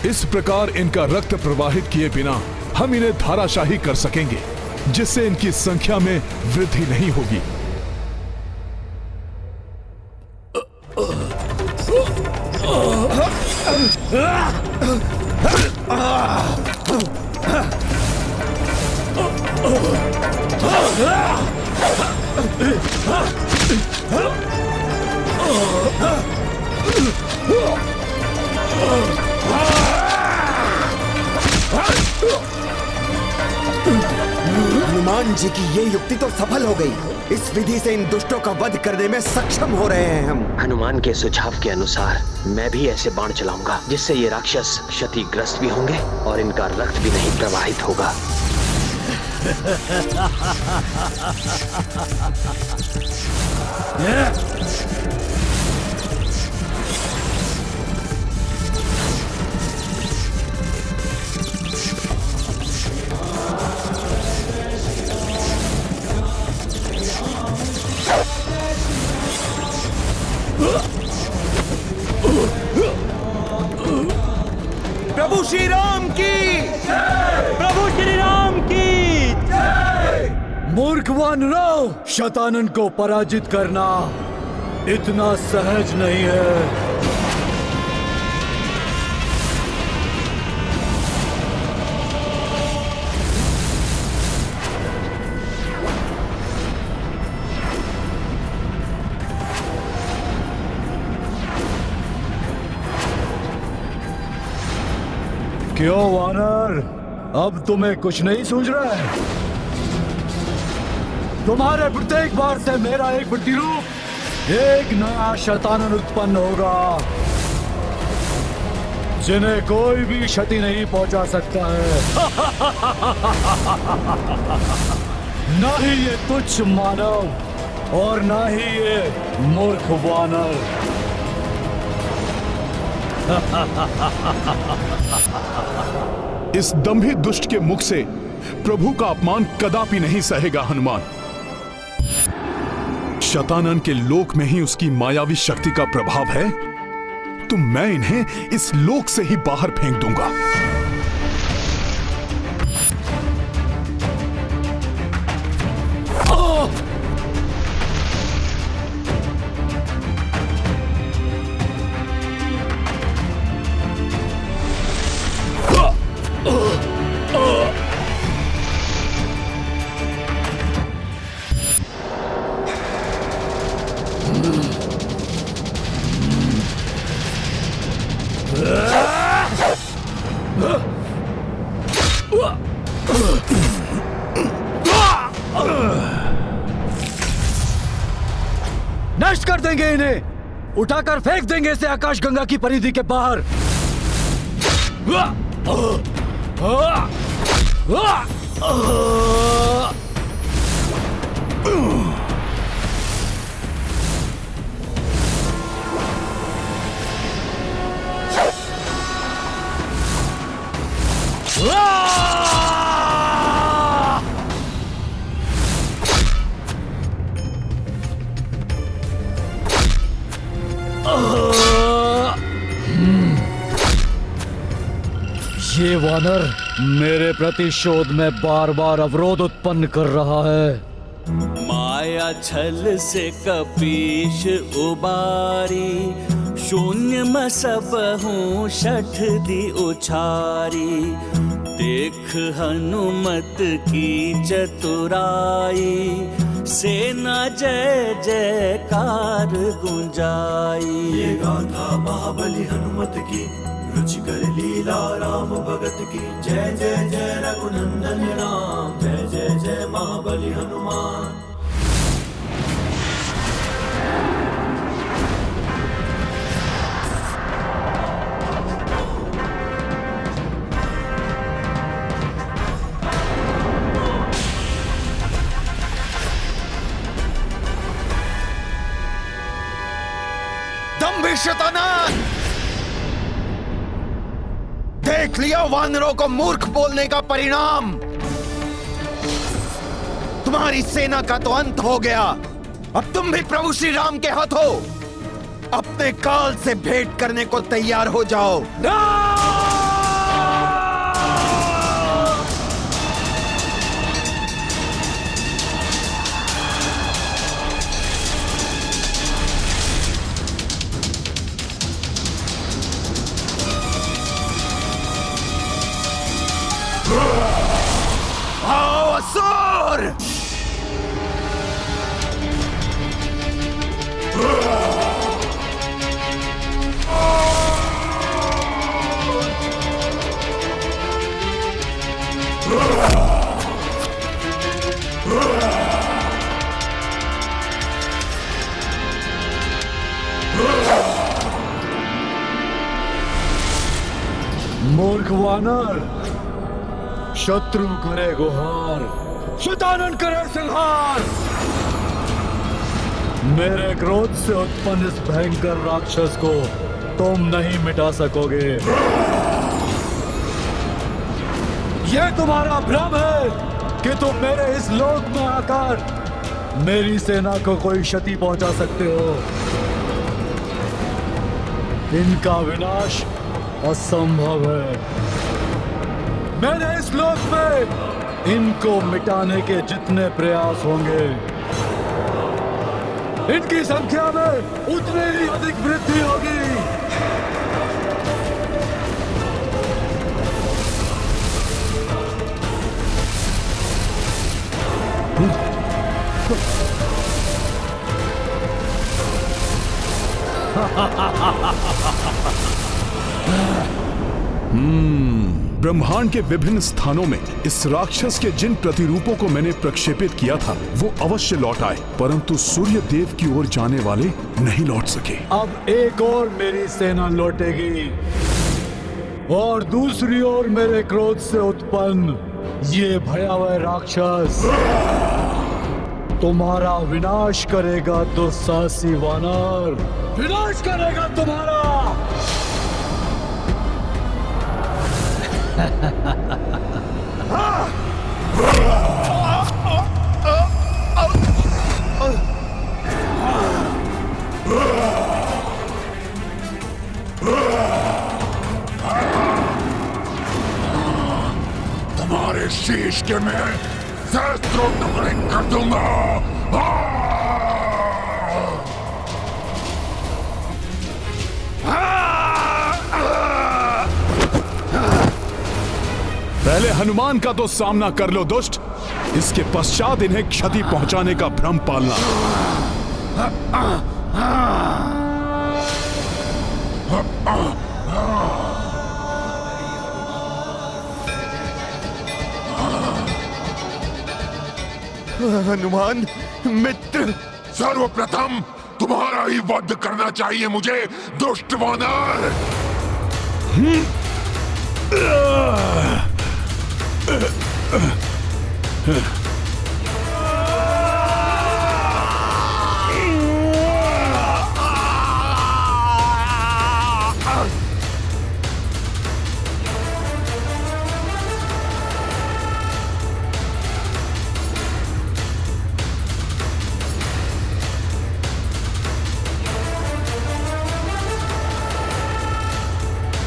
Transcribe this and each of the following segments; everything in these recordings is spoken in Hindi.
इस प्रकार इनका रक्त प्रवाहित किए बिना हम इन्हें धाराशाही कर सकेंगे, जिससे इनकी संख्या में वृद्धि नहीं होगी। हनुमान जी की ये युक्ति तो सफल हो गई। इस विधि से इन दुष्टों का वध करने में सक्षम हो रहे हैं हम। हनुमान के सुझाव के अनुसार मैं भी ऐसे बाण चलाऊंगा जिससे ये राक्षस क्षतिग्रस्त भी होंगे और इनका रक्त भी नहीं प्रवाहित होगा। प्रभु श्री राम की, प्रभु श्री राम की। मूर्ख वानरों, शतानन को पराजित करना इतना सहज नहीं है। क्यों वानर, अब तुम्हें कुछ नहीं सूझ रहा है? तुम्हारे प्रत्येक बार से मेरा एक प्रतिरूप, एक नया शैतानन उत्पन्न होगा, जिन्हें कोई भी क्षति नहीं पहुंचा सकता है। ना ही ये तुच्छ मानव और ना ही ये मूर्ख वानर। इस दंभी दुष्ट के मुख से प्रभु का अपमान कदापि नहीं सहेगा हनुमान। शतानन के लोक में ही उसकी मायावी शक्ति का प्रभाव है, तो मैं इन्हें इस लोक से ही बाहर फेंक दूंगा। नष्ट कर देंगे इन्हें, उठाकर फेंक देंगे इसे आकाशगंगा की परिधि के बाहर। ये वानर मेरे प्रतिशोध में बार बार अवरोध उत्पन्न कर रहा है। माया छल से कपीश उबारी, शून्य में सब हूँ शठ दी उछारी। देख हनुमत की चतुराई, सेना जय जयकार गुंजाई। ये गाथा महाबली हनुमत की, रुचिकर लीला राम भगत की। जय जय जय रघुनंदन राम, जय जय जय महाबली हनुमान। दंभी शतानन, देख लिया वानरों को मूर्ख बोलने का परिणाम। तुम्हारी सेना का तो अंत हो गया। अब तुम भी प्रभु श्री राम के हाथों अपने काल से भेंट करने को तैयार हो जाओ। मूर्ख वानर, शत्रु करे गुहार, शैतानन करे संहार। मेरे क्रोध से उत्पन्न इस भयंकर राक्षस को तुम नहीं मिटा सकोगे। यह तुम्हारा भ्रम है कि तुम मेरे इस लोक में आकर मेरी सेना को कोई क्षति पहुंचा सकते हो। इनका विनाश असंभव है। मेरे इस लोक में इनको मिटाने के जितने प्रयास होंगे, इनकी संख्या में उतनी ही अधिक वृद्धि होगी। ब्रह्मांड के विभिन्न स्थानों में इस राक्षस के जिन प्रतिरूपों को मैंने प्रक्षेपित किया था वो अवश्य लौट आए, परंतु सूर्य देव की ओर जाने वाले नहीं लौट सके। अब एक और मेरी सेना लौटेगी और दूसरी ओर मेरे क्रोध से उत्पन्न ये भयावह राक्षस तुम्हारा विनाश करेगा। दुस्साहसी वानर, विनाश करेगा तुम्हारा। तुम्हारे शीश के मैं सहस्त्रों टुकड़े कर दूंगा। पहले हनुमान का तो सामना कर लो दुष्ट, इसके पश्चात इन्हें क्षति पहुंचाने का भ्रम पालना। हनुमान मित्र, सर्वप्रथम तुम्हारा ही वध करना चाहिए मुझे, दुष्ट वानर।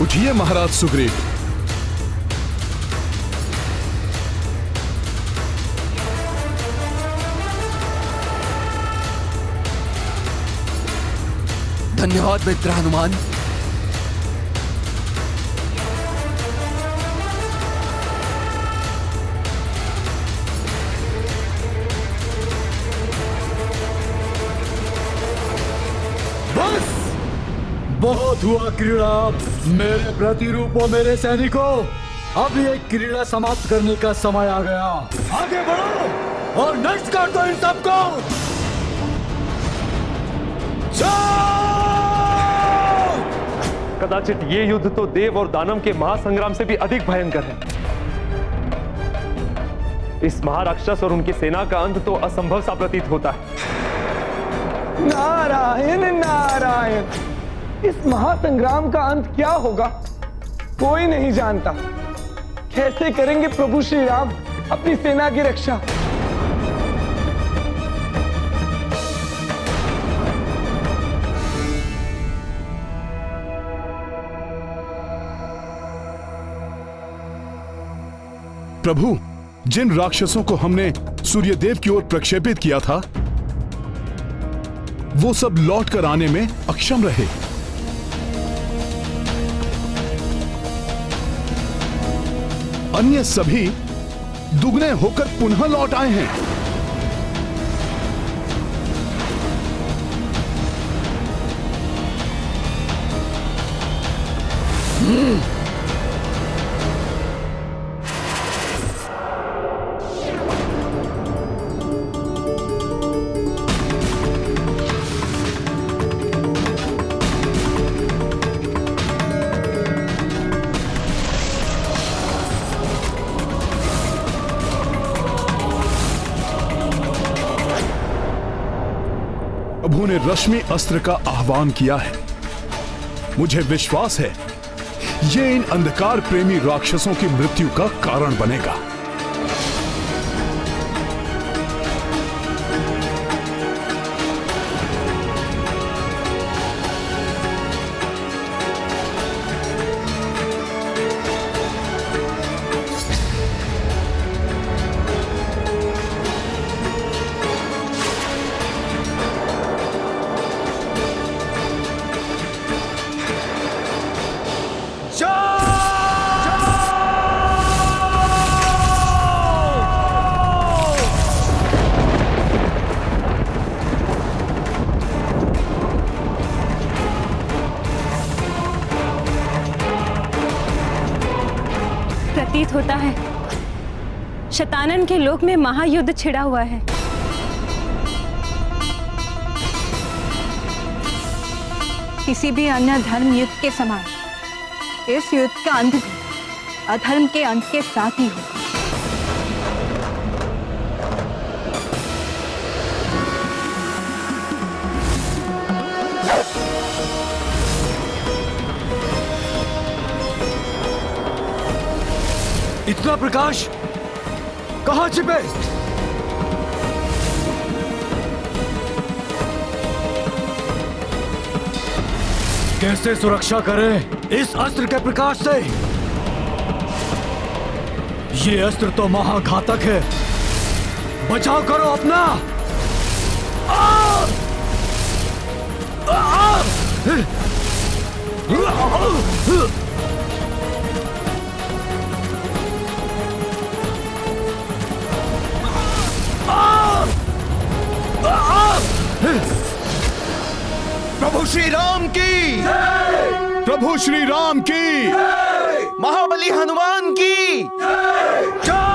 उठिए महाराज सुग्रीव। धन्यवाद मित्र हनुमान। बस बहुत हुआ क्रीड़ा। मेरे प्रतिरूपों, मेरे सैनिकों, अब ये क्रीड़ा समाप्त करने का समय आ गया। आगे बढ़ो और नष्ट कर दो इन सबको। कदाचित ये युद्ध तो देव और दानव के महासंग्राम से भी अधिक भयंकर है। इस महाराक्षस और उनकी सेना का अंत तो असंभव सा प्रतीत होता है। नारायण नारायण, इस महासंग्राम का अंत क्या होगा कोई नहीं जानता। कैसे करेंगे प्रभु श्री राम अपनी सेना की रक्षा। प्रभु, जिन राक्षसों को हमने सूर्यदेव की ओर प्रक्षेपित किया था वो सब लौट कर आने में अक्षम रहे। अन्य सभी दुगने होकर पुनः लौट आए हैं। उन्होंने रश्मि अस्त्र का आह्वान किया है। मुझे विश्वास है ये इन अंधकार प्रेमी राक्षसों की मृत्यु का कारण बनेगा। प्रतीत होता है शतानन के लोक में महायुद्ध छिड़ा हुआ है। किसी भी अन्य धर्म युद्ध के समान इस युद्ध का अंत भी अधर्म के अंत के साथ ही होगा। इतना प्रकाश कहां छिपे? कैसे सुरक्षा करें इस अस्त्र के प्रकाश से? ये अस्त्र तो महाघातक है। बचाव करो अपना। प्रभु श्री राम की, प्रभु श्री राम की, महाबली हनुमान की जय।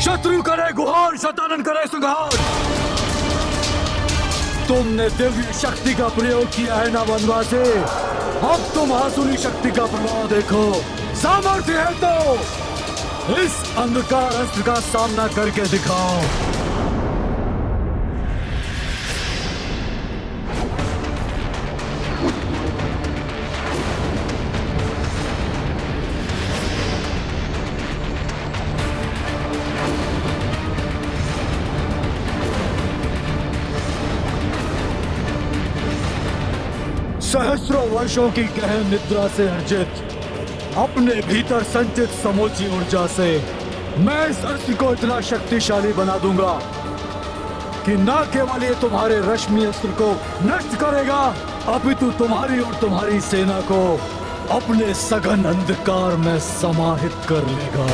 शत्रु करे गुहार, शतानन करे संहार। तुमने दिव्य शक्ति का प्रयोग किया है ना वनवासी, अब तुम आसुरी शक्ति का प्रभाव देखो। सामर्थ्य है तो इस अंधकार अस्त्र का सामना करके दिखाओ। सहस्रों वर्षों की गहन निद्रा से अर्जित अपने भीतर संचित समूची ऊर्जा से मैं इस अस्त्र को इतना शक्तिशाली बना दूंगा कि न केवल ये तुम्हारे रश्मि अस्त्र को नष्ट करेगा, अपितु तुम्हारी और तुम्हारी सेना को अपने सघन अंधकार में समाहित कर लेगा।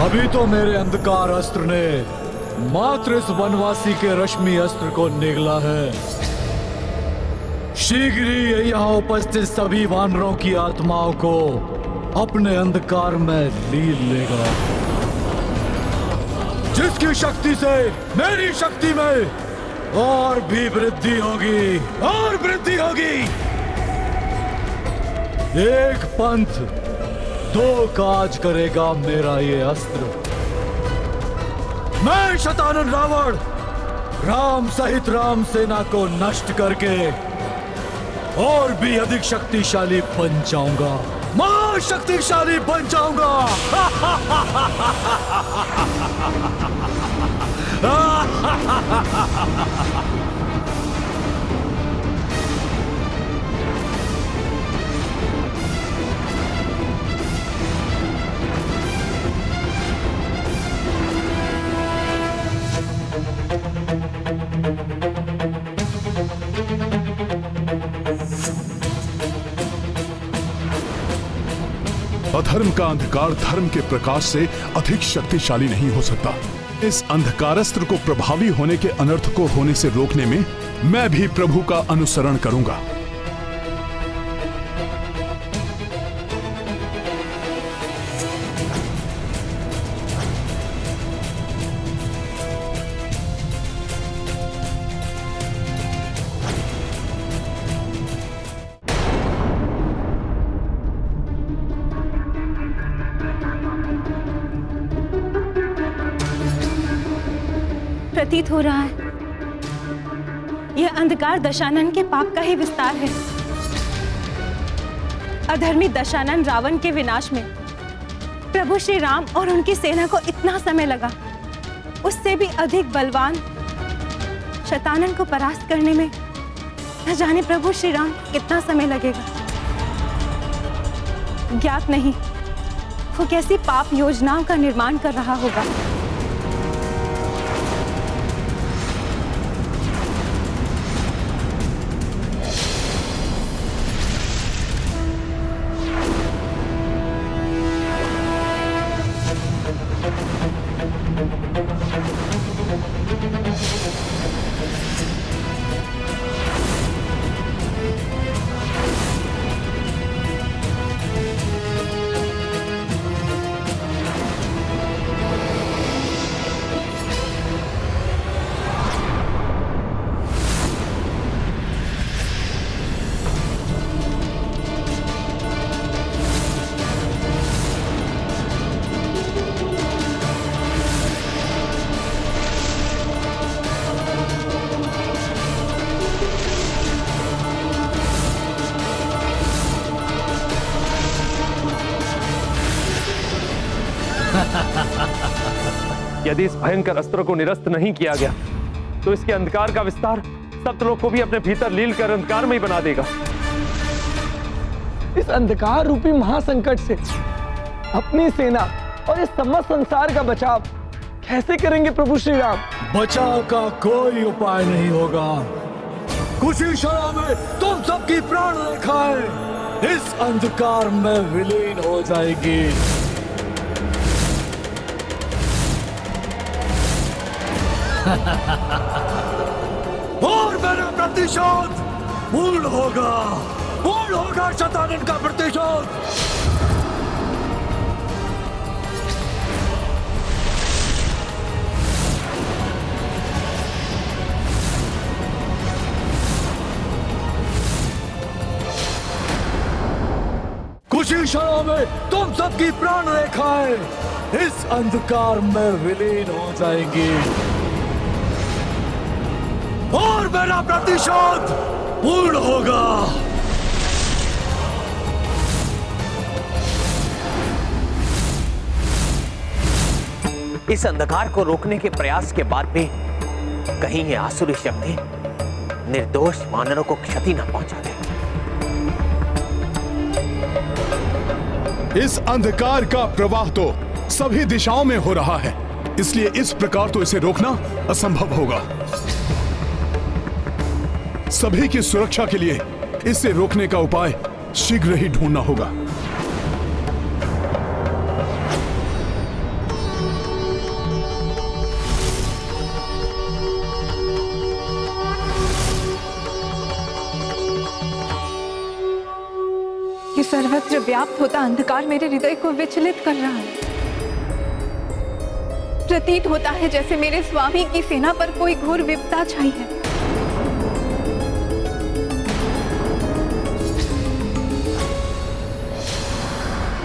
अभी तो मेरे अंधकार अस्त्र ने मात्र इस वनवासी के रश्मि अस्त्र को निगला है। शीघ्र ही यहाँ उपस्थित सभी वानरों की आत्माओं को अपने अंधकार में लीन लेगा। जिसकी उसकी शक्ति से मेरी शक्ति में और भी वृद्धि होगी, और वृद्धि होगी। एक पंथ दो काज करेगा मेरा ये अस्त्र। मैं शतानन रावण राम सहित राम सेना को नष्ट करके और भी अधिक शक्तिशाली बन जाऊंगा, महाशक्तिशाली बन जाऊंगा। अधर्म का अंधकार धर्म के प्रकाश से अधिक शक्तिशाली नहीं हो सकता। इस अंधकारस्त्र को प्रभावी होने के अनर्थ को होने से रोकने में मैं भी प्रभु का अनुसरण करूंगा। प्रतीत हो रहा है यह अंधकार दशानन के पाप का ही विस्तार है। अधर्मी दशानन रावण के विनाश में प्रभु श्री राम और उनकी सेना को इतना समय लगा, उससे भी अधिक बलवान शतानन को परास्त करने में न जाने प्रभु श्री राम कितना समय लगेगा। ज्ञात नहीं वो कैसी पाप योजनाओं का निर्माण कर रहा होगा। यदि इस भयंकर अस्त्र को निरस्त नहीं किया गया तो इसके अंधकार का विस्तार सप्तलोक को भी अपने भीतर लील कर अंधकार में ही बना देगा। इस अंधकार रूपी महासंकट से अपनी सेना और इस समस्त संसार का बचाव कैसे करेंगे प्रभु श्री राम? बचाव का कोई उपाय नहीं होगा। कुछ ही क्षणों में तुम सबकी प्राण रेखाएं इस अंधकार में विलीन हो जाएगी। और मेरा प्रतिशोध पूर्ण होगा शतानन का प्रतिशोध। कुछ ही क्षणों में तुम सबकी प्राण रेखाएं इस अंधकार में विलीन हो जाएंगी और मेरा प्रतिशोध पूर्ण होगा। इस अंधकार को रोकने के प्रयास के बाद भी कहीं ये आसुरी शक्ति निर्दोष वानरों को क्षति न पहुंचा दे। इस अंधकार का प्रवाह तो सभी दिशाओं में हो रहा है, इसलिए इस प्रकार तो इसे रोकना असंभव होगा। सभी की सुरक्षा के लिए इसे रोकने का उपाय शीघ्र ही ढूंढना होगा। ये सर्वत्र व्याप्त होता अंधकार मेरे हृदय को विचलित कर रहा है। प्रतीत होता है जैसे मेरे स्वामी की सेना पर कोई घोर विपदा छाई है।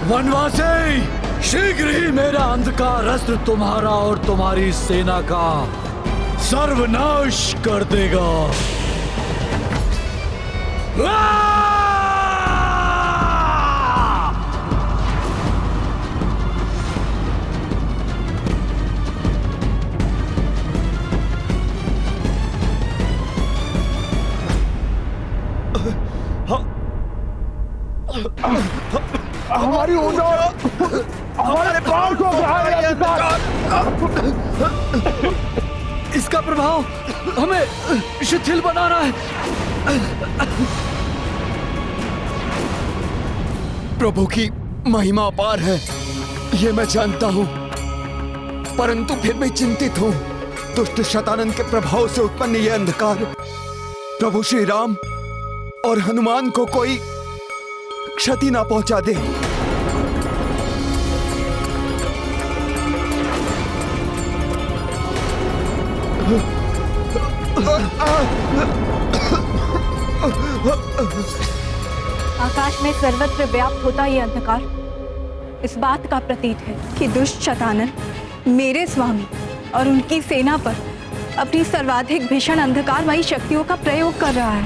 वनवासी, शीघ्र ही मेरा अंधकार अस्त्र तुम्हारा और तुम्हारी सेना का सर्वनाश कर देगा। हमारी ऊर्जा, हमारे प्राण को इसका प्रभाव हमें शिथिल बना रहा है। प्रभु की महिमा अपार है, ये मैं जानता हूं, परंतु फिर भी चिंतित हूं। दुष्ट शतानन के प्रभाव से उत्पन्न यह अंधकार प्रभु श्री राम और हनुमान को कोई क्षति ना पहुंचा दे। आकाश में सर्वत्र व्याप्त होता यह अंधकार इस बात का प्रतीत है कि दुष्ट शतानन मेरे स्वामी और उनकी सेना पर अपनी सर्वाधिक भीषण अंधकारमयी शक्तियों का प्रयोग कर रहा है।